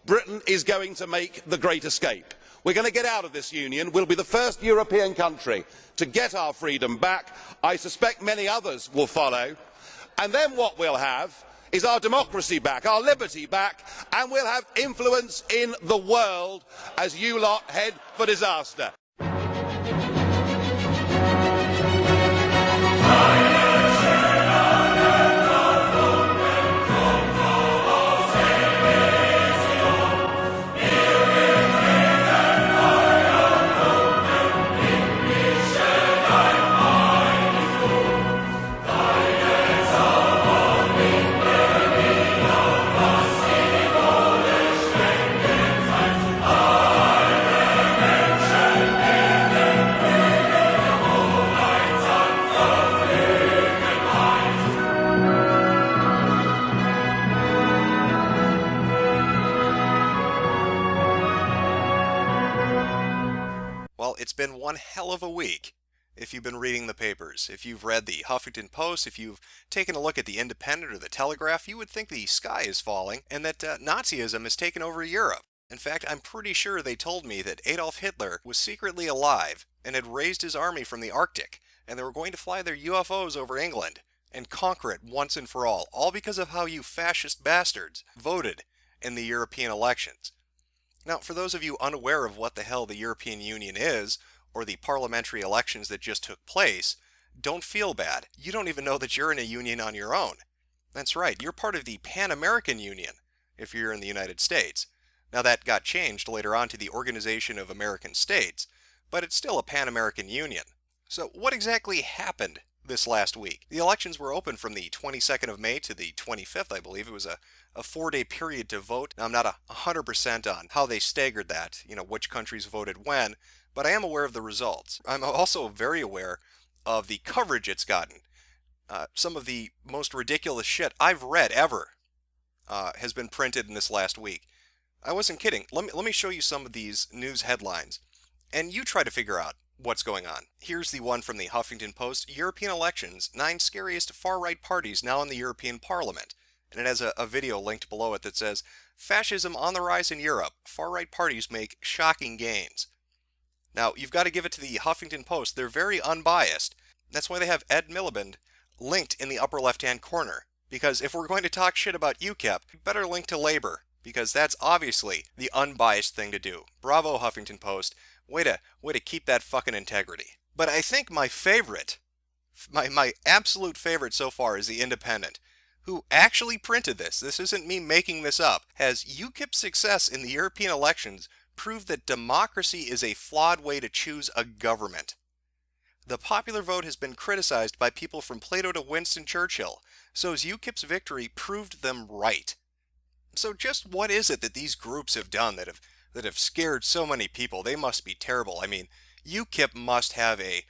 Britain is going to make the great escape. We're going to get out of this union. We'll be the first European country to get our freedom back. I suspect many others will follow. And then what we'll have is our democracy back, our liberty back, and we'll have influence in the world as you lot head for disaster. Well, it's been one hell of a week if you've been reading the papers. If you've read the Huffington Post, if you've taken a look at the Independent or the Telegraph, you would think the sky is falling and that Nazism has taken over Europe. In fact, I'm pretty sure they told me that Adolf Hitler was secretly alive and had raised his army from the Arctic, and they were going to fly their UFOs over England and conquer it once and for all because of how you fascist bastards voted in the European elections. Now, for those of you unaware of what the hell the European Union is, or the parliamentary elections that just took place, don't feel bad. You don't even know that you're in a union on your own. That's right, you're part of the Pan-American Union, if you're in the United States. Now, that got changed later on to the Organization of American States, but it's still a Pan-American Union. So what exactly happened this last week? The elections were open from the 22nd of May to the 25th, I believe. It was a 4-day period to vote. Now, I'm not 100% on how they staggered that, which countries voted when, but I am aware of the results. I'm also very aware of the coverage it's gotten. Some of the most ridiculous shit I've read ever has been printed in this last week. I wasn't kidding. Let me show you some of these news headlines, and you try to figure out what's going on. Here's the one from the Huffington Post. European elections, 9 scariest far-right parties now in the European Parliament. And it has a video linked below it that says, Fascism on the rise in Europe. Far-right parties make shocking gains. Now, you've got to give it to the Huffington Post. They're very unbiased. That's why they have Ed Miliband linked in the upper left-hand corner. Because if we're going to talk shit about UKIP, we better link to Labour, because that's obviously the unbiased thing to do. Bravo, Huffington Post. Way to keep that fucking integrity. But I think my favorite, my absolute favorite so far is the Independent, who actually printed this. This isn't me making this up. Has UKIP's success in the European elections proved that democracy is a flawed way to choose a government? The popular vote has been criticized by people from Plato to Winston Churchill, so has UKIP's victory proved them right? So just what is it that these groups have done that have scared so many people? They must be terrible. I mean, UKIP must have a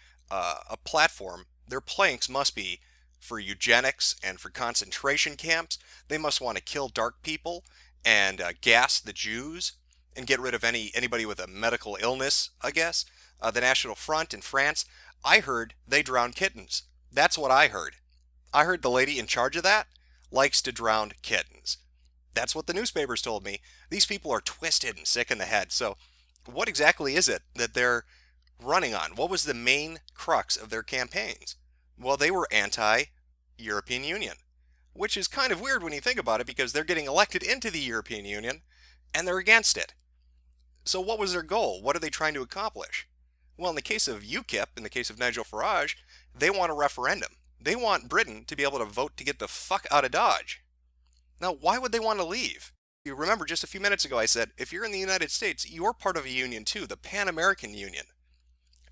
platform. Their planks must be for eugenics and for concentration camps. They must want to kill dark people and gas the Jews and get rid of anybody with a medical illness, I guess. The National Front in France, I heard they drown kittens. That's what I heard. I heard the lady in charge of that likes to drown kittens. That's what the newspapers told me. These people are twisted and sick in the head. So what exactly is it that they're running on? What was the main crux of their campaigns? Well, they were anti-European Union, which is kind of weird when you think about it, because they're getting elected into the European Union and they're against it. So what was their goal? What are they trying to accomplish? Well, in the case of UKIP, in the case of Nigel Farage, they want a referendum. They want Britain to be able to vote to get the fuck out of Dodge. Now, why would they want to leave? You remember just a few minutes ago I said, if you're in the United States, you're part of a union too, the Pan-American Union.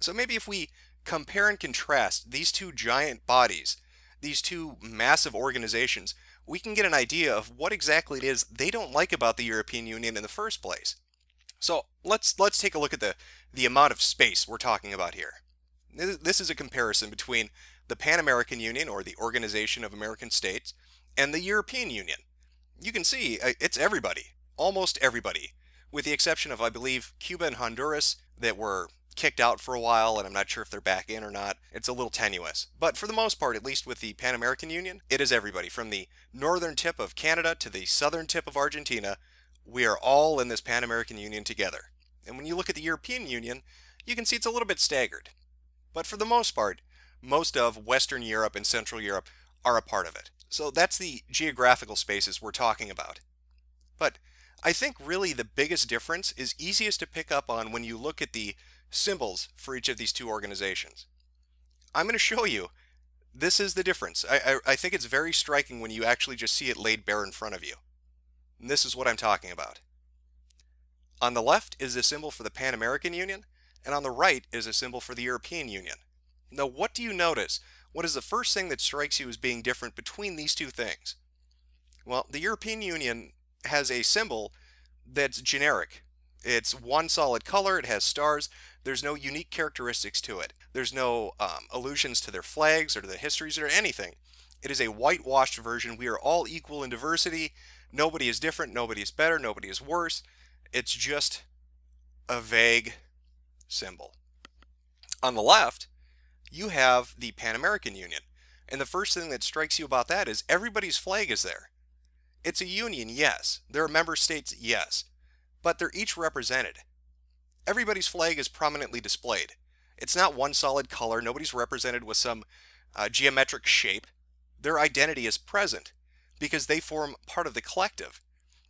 So maybe if we compare and contrast these two giant bodies, these two massive organizations, we can get an idea of what exactly it is they don't like about the European Union in the first place. So let's take a look at the amount of space we're talking about here. This is a comparison between the Pan-American Union, or the Organization of American States, and the European Union. You can see it's everybody, almost everybody, with the exception of, I believe, Cuba and Honduras that were kicked out for a while, and I'm not sure if they're back in or not. It's a little tenuous. But for the most part, at least with the Pan-American Union, it is everybody, from the northern tip of Canada to the southern tip of Argentina. We are all in this Pan-American Union together. And when you look at the European Union, you can see it's a little bit staggered. But for the most part, most of Western Europe and Central Europe are a part of it. So that's the geographical spaces we're talking about. But I think really the biggest difference is easiest to pick up on when you look at the symbols for each of these two organizations. I'm going to show you. This is the difference. I think it's very striking when you actually just see it laid bare in front of you. And this is what I'm talking about. On the left is a symbol for the Pan-American Union, and on the right is a symbol for the European Union. Now, what do you notice? What is the first thing that strikes you as being different between these two things? Well, the European Union has a symbol that's generic. It's one solid color, it has stars, there's no unique characteristics to it. There's no allusions to their flags or to the histories or anything. It is a whitewashed version. We are all equal in diversity. Nobody is different, nobody is better, nobody is worse. It's just a vague symbol. On the left, you have the Pan-American Union. And the first thing that strikes you about that is everybody's flag is there. It's a union, yes. There are member states, yes. But they're each represented. Everybody's flag is prominently displayed. It's not one solid color. Nobody's represented with some geometric shape. Their identity is present because they form part of the collective.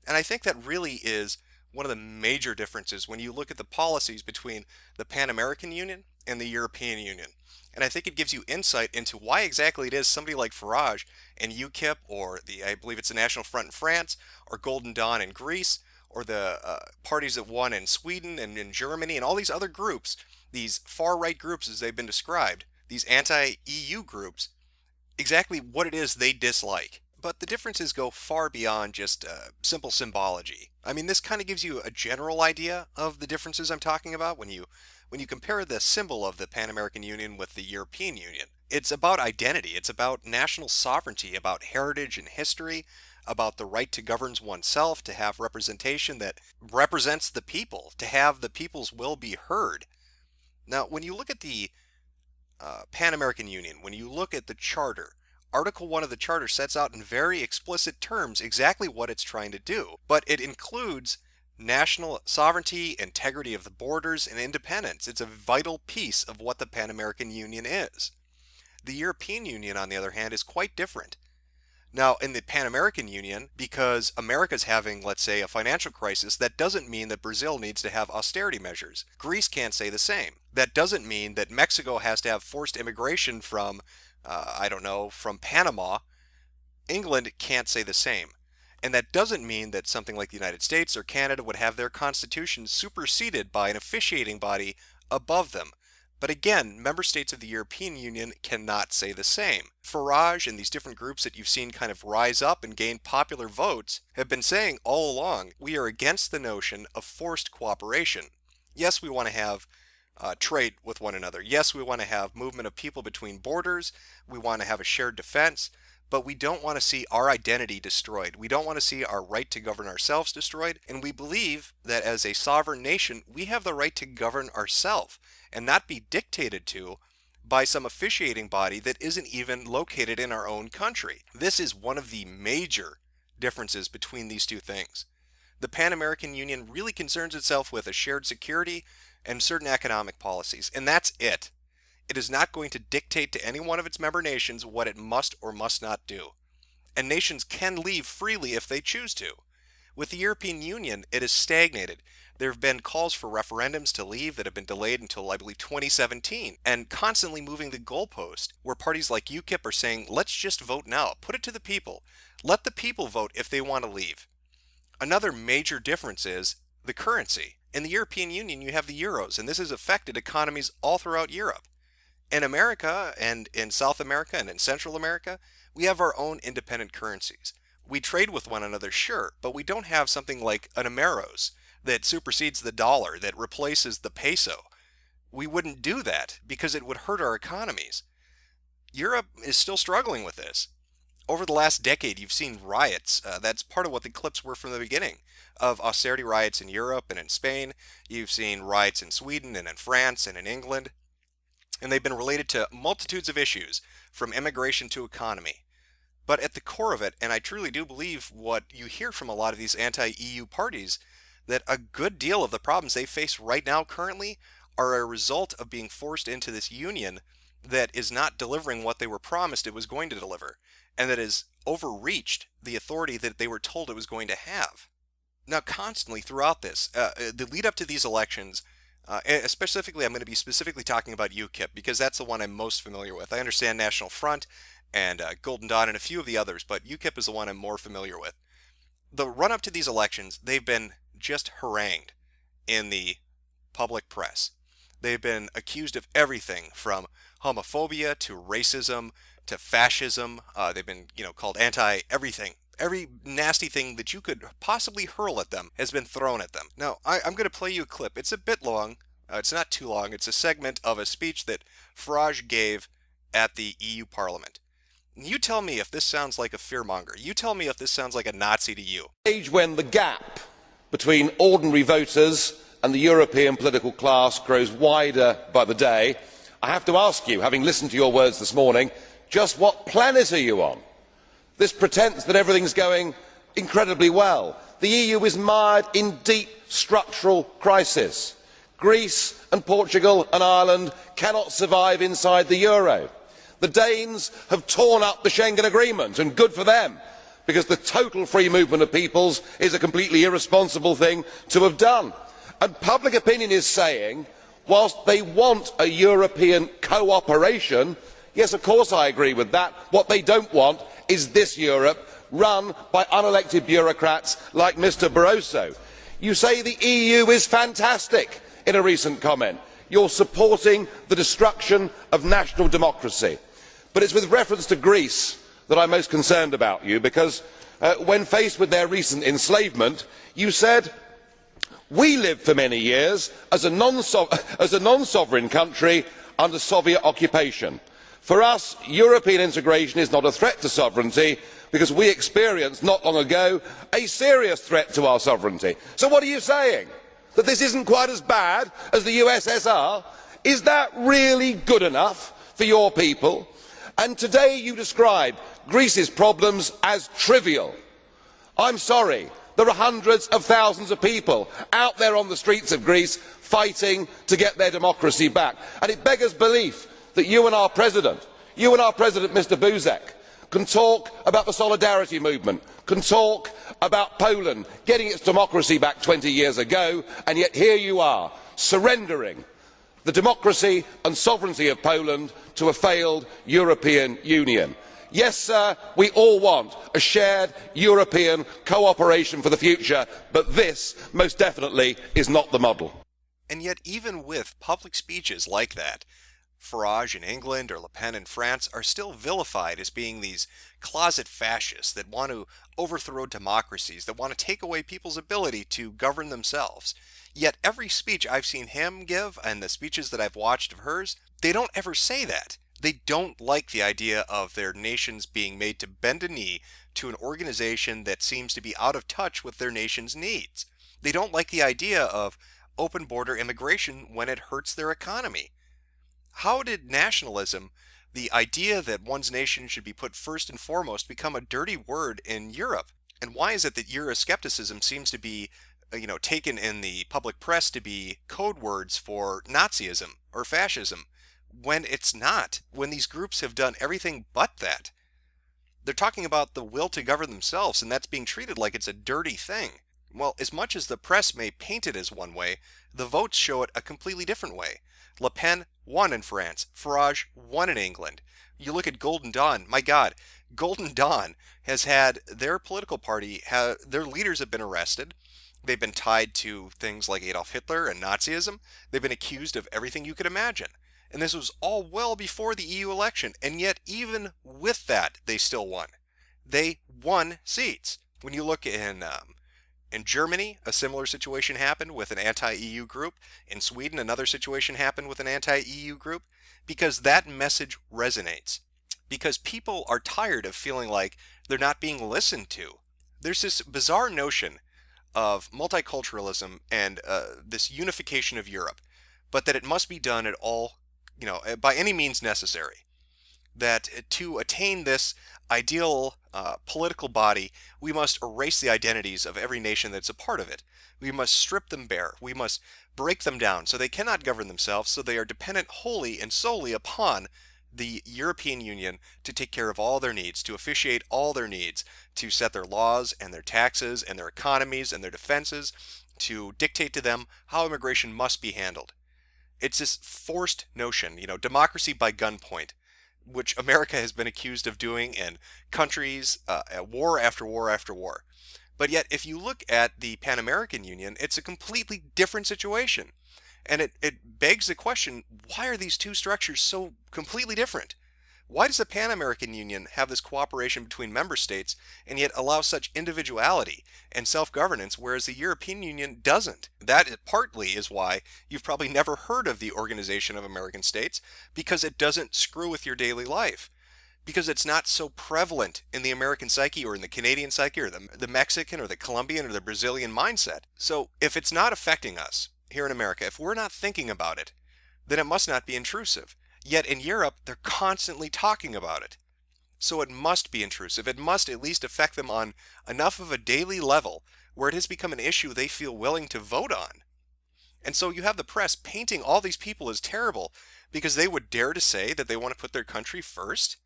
And I think that really is one of the major differences when you look at the policies between the Pan-American Union and the European Union. And I think it gives you insight into why exactly it is somebody like Farage and UKIP, or I believe it's the National Front in France, or Golden Dawn in Greece, or the parties that won in Sweden and in Germany, and all these other groups, these far-right groups as they've been described, these anti-EU groups, exactly what it is they dislike. But the differences go far beyond just simple symbology. I mean, this kind of gives you a general idea of the differences I'm talking about when you compare the symbol of the Pan-American Union with the European Union. It's about identity, it's about national sovereignty, about heritage and history, about the right to govern oneself, to have representation that represents the people, to have the people's will be heard. Now, when you look at the Pan-American Union, when you look at the Charter, Article 1 of the Charter sets out in very explicit terms exactly what it's trying to do, but it includes national sovereignty, integrity of the borders, and independence. It's a vital piece of what the Pan-American Union is. The European Union, on the other hand, is quite different. Now, in the Pan-American Union, because America's having, let's say, a financial crisis, that doesn't mean that Brazil needs to have austerity measures. Greece can't say the same. That doesn't mean that Mexico has to have forced immigration from, from Panama. England can't say the same. And that doesn't mean that something like the United States or Canada would have their constitution superseded by an officiating body above them. But again, member states of the European Union cannot say the same. Farage and these different groups that you've seen kind of rise up and gain popular votes have been saying all along, we are against the notion of forced cooperation. Yes, we want to have trade with one another. Yes, we want to have movement of people between borders. We want to have a shared defense. But we don't want to see our identity destroyed. We don't want to see our right to govern ourselves destroyed. And we believe that as a sovereign nation, we have the right to govern ourselves and not be dictated to by some officiating body that isn't even located in our own country. This is one of the major differences between these two things. The Pan-American Union really concerns itself with a shared security and certain economic policies, and that's it. It is not going to dictate to any one of its member nations what it must or must not do. And nations can leave freely if they choose to. With the European Union, it has stagnated. There have been calls for referendums to leave that have been delayed until, I believe, 2017, and constantly moving the goalpost, where parties like UKIP are saying, let's just vote now, put it to the people. Let the people vote if they want to leave. Another major difference is the currency. In the European Union, you have the euros, and this has affected economies all throughout Europe. In America, and in South America, and in Central America, we have our own independent currencies. We trade with one another, sure, but we don't have something like an Ameros that supersedes the dollar, that replaces the peso. We wouldn't do that because it would hurt our economies. Europe is still struggling with this. Over the last decade, you've seen riots. That's part of what the clips were from the beginning of austerity riots in Europe and in Spain. You've seen riots in Sweden and in France and in England. And they've been related to multitudes of issues, from immigration to economy. But at the core of it, and I truly do believe what you hear from a lot of these anti-EU parties, that a good deal of the problems they face right now currently are a result of being forced into this union that is not delivering what they were promised it was going to deliver, and that has overreached the authority that they were told it was going to have. Now, constantly throughout this, the lead up to these elections, specifically, I'm going to be specifically talking about UKIP because that's the one I'm most familiar with. I understand National Front and Golden Dawn and a few of the others, but UKIP is the one I'm more familiar with. The run up to these elections, they've been just harangued in the public press. They've been accused of everything from homophobia to racism to fascism. They've been, called anti-everything. Every nasty thing that you could possibly hurl at them has been thrown at them. Now, I'm going to play you a clip. It's a bit long. It's not too long. It's a segment of a speech that Farage gave at the EU Parliament. You tell me if this sounds like a fearmonger. You tell me if this sounds like a Nazi to you. Age when the gap between ordinary voters and the European political class grows wider by the day, I have to ask you, having listened to your words this morning, just what planet are you on? This pretence that everything's going incredibly well. The EU is mired in deep structural crisis. Greece and Portugal and Ireland cannot survive inside the euro. The Danes have torn up the Schengen Agreement, and good for them, because the total free movement of peoples is a completely irresponsible thing to have done. And public opinion is saying, whilst they want a European cooperation, yes, of course I agree with that, what they don't want is this Europe run by unelected bureaucrats like Mr Barroso. You say the EU is fantastic in a recent comment. You're supporting the destruction of national democracy. But it's with reference to Greece that I'm most concerned about you, because when faced with their recent enslavement, you said, "We lived for many years as a non-sovereign country under Soviet occupation. For us, European integration is not a threat to sovereignty, because we experienced not long ago a serious threat to our sovereignty." So what are you saying? That this isn't quite as bad as the USSR? Is that really good enough for your people? And today you describe Greece's problems as trivial. I'm sorry, there are hundreds of thousands of people out there on the streets of Greece fighting to get their democracy back. And it beggars belief that you and our President, Mr Buzek, can talk about the solidarity movement, can talk about Poland getting its democracy back 20 years ago, and yet here you are, surrendering the democracy and sovereignty of Poland to a failed European Union. Yes, sir, we all want a shared European cooperation for the future, but this most definitely is not the model. And yet, even with public speeches like that, Farage in England or Le Pen in France are still vilified as being these closet fascists that want to overthrow democracies, that want to take away people's ability to govern themselves. Yet every speech I've seen him give and the speeches that I've watched of hers, they don't ever say that. They don't like the idea of their nations being made to bend a knee to an organization that seems to be out of touch with their nation's needs. They don't like the idea of open border immigration when it hurts their economy. How did nationalism, the idea that one's nation should be put first and foremost, become a dirty word in Europe? And why is it that Euroscepticism seems to be taken in the public press to be code words for Nazism or fascism, when it's not, when these groups have done everything but that? They're talking about the will to govern themselves, and that's being treated like it's a dirty thing. Well, as much as the press may paint it as one way, the votes show it a completely different way. Le Pen won in France, Farage won in England. You look at Golden Dawn, my God, Golden Dawn has had their political party, their leaders have been arrested. They've been tied to things like Adolf Hitler and Nazism. They've been accused of everything you could imagine. And this was all well before the EU election. And yet, even with that, they still won. They won seats. When you look in Germany, a similar situation happened with an anti-EU group. In Sweden, another situation happened with an anti-EU group. Because that message resonates. Because people are tired of feeling like they're not being listened to. There's this bizarre notion of multiculturalism and this unification of Europe, but that it must be done at all, by any means necessary. That to attain this, ideal political body, we must erase the identities of every nation that's a part of it. We must strip them bare. We must break them down so they cannot govern themselves, so they are dependent wholly and solely upon the European Union to take care of all their needs, to officiate all their needs, to set their laws and their taxes and their economies and their defenses, to dictate to them how immigration must be handled. It's this forced notion, democracy by gunpoint, which America has been accused of doing in countries, war after war after war. But yet, if you look at the Pan American Union, it's a completely different situation. And it begs the question, why are these two structures so completely different? Why does the Pan American Union have this cooperation between member states and yet allow such individuality and self-governance, whereas the European Union doesn't? That partly is why you've probably never heard of the Organization of American States, because it doesn't screw with your daily life. Because it's not so prevalent in the American psyche or in the Canadian psyche or the Mexican or the Colombian or the Brazilian mindset. So if it's not affecting us here in America, if we're not thinking about it, then it must not be intrusive. Yet in Europe, they're constantly talking about it. So it must be intrusive. It must at least affect them on enough of a daily level where it has become an issue they feel willing to vote on. And so you have the press painting all these people as terrible because they would dare to say that they want to put their country first.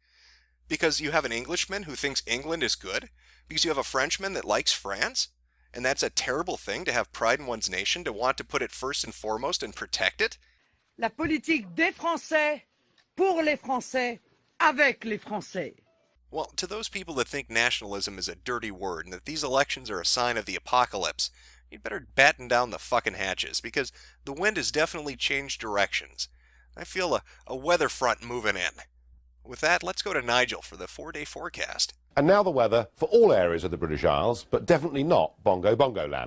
Because you have an Englishman who thinks England is good. Because you have a Frenchman that likes France. And that's a terrible thing, to have pride in one's nation, to want to put it first and foremost and protect it. La politique des Français, pour les Français, avec les Français. Well, to those people that think nationalism is a dirty word and that these elections are a sign of the apocalypse, you'd better batten down the fucking hatches, because the wind has definitely changed directions. I feel a weather front moving in. With that, let's go to Nigel for the 4-day forecast. And now the weather for all areas of the British Isles, but definitely not Bongo Bongo land.